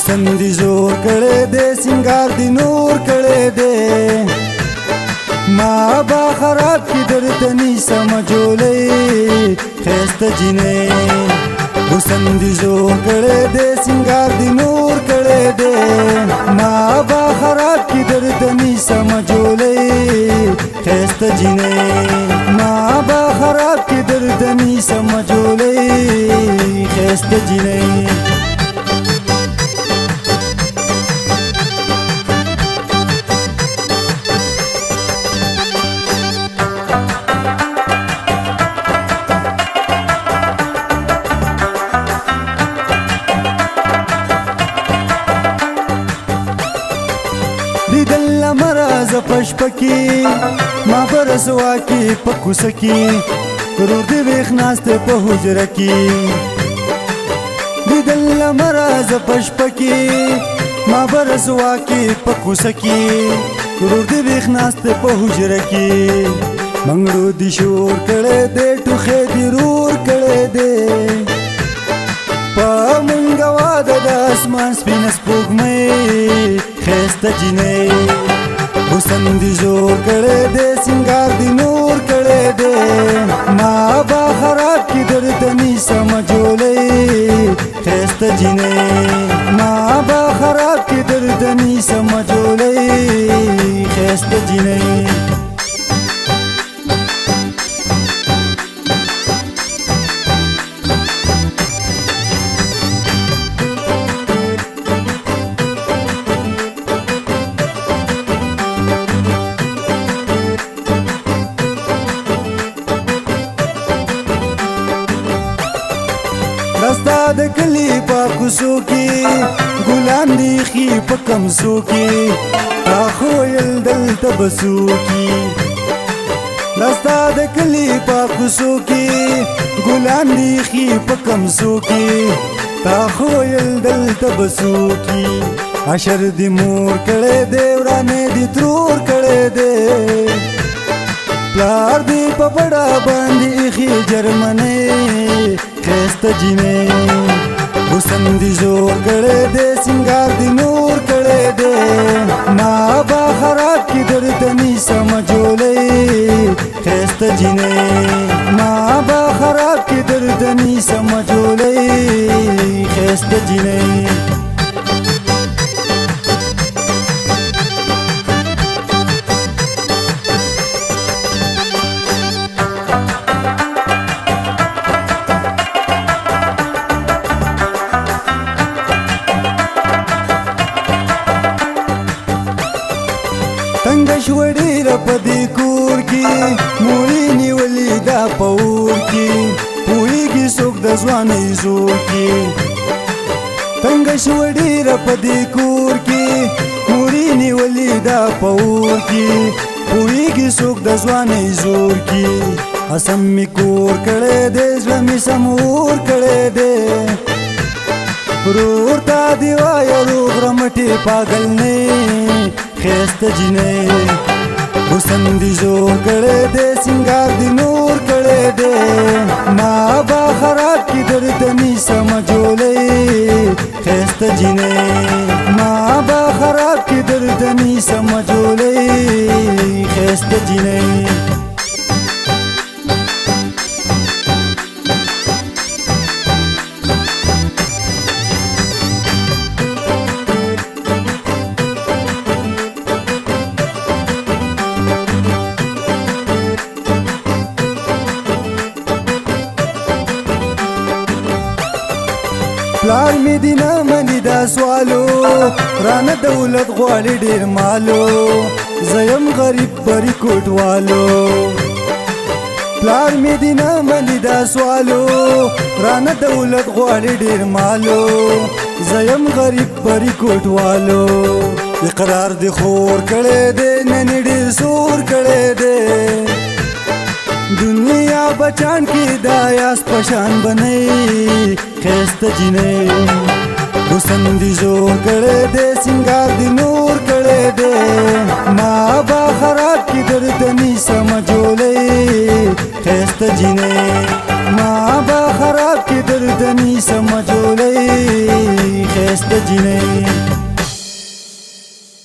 حسن دی زور کړه دې سنگار دی نور کړه دې ما با خراب کی درته ني سمجولې خسته جنې حسن دی زور کړه دې سنگار دی نور کړه دې ما با خراب کی درته ني سمجولې خسته جنې ما با خراب کی درته ني سمجولې خسته جنې لیدل مرز پشپکی ما برسوا کی پکوسکی کرور دی ویخناست په حجره کی لیدل مرز پشپکی ما برسوا کی پکوسکی کرور دی ویخناست په حجره کی منګړو دی شور کړه دې ټوخه دی رور کړه دې په منګوا د اسمان سپین سپوږمۍ خسته جنې حسن دی زور کړه دې سنگار دی نور کړه دې ما با خراب کی درته ني سمجولې خسته جنې ما با خراب کی درته ني سمجولې خسته جنې رستا د کلی په کوڅو کې ګلان دي خي په کمسو کې اخو یل دلته بسو کې رستا د کلی په کوڅو کې ګلان دي خي په کمسو کې اخو یل دلته بسو کې اشر دی مور کړه دې ورانه دي ترور کړه دې پلار دی په بڑا باندې خي جرمنه خسته جنې حسن دی زور کړه دې سنگار دی نور کړه دې ما با خراب کی درته ني سمجولې خسته جنې ما با خراب کی درته ني سمجولې خسته جنې تنگ شوړی رپدی کور کی موري نیولی دا پور کی پویږي څوک د ځواني زور کی تنگ شوړی رپدی کور کی موري نیولی دا پور کی پویږي څوک د ځواني زور کی اسم می کور کړه دې ځمې سمور کړه دې ورور تا دی وای روغ رمټي پاگل نه خسته جنې حسن دی زور کړه دې سنگار دی نور کړه دې ما با خراب کی درته ني سمجولې خسته جنې ما با خراب کی درته ني سمجولې خسته جنې پلار می دینا منی دا سوالو رانه دولت غواړي ډیر مالو زیم غریب پری کوټوالو پلار می دینا منی دا سوالو رانه دولت غواړي ډیر مالو زیم غریب پری کوټوالو اقرار دی خور کړه دې نن ډیر سور کړه دې دنیا بچان کی دایاس پشان بنئی خسته جنې حسن دی زور کړه دې سنگار دی نور کړه دې ما با خراب کی درته ني سمجولې خسته جنې ما با خراب کی درته ني سمجولې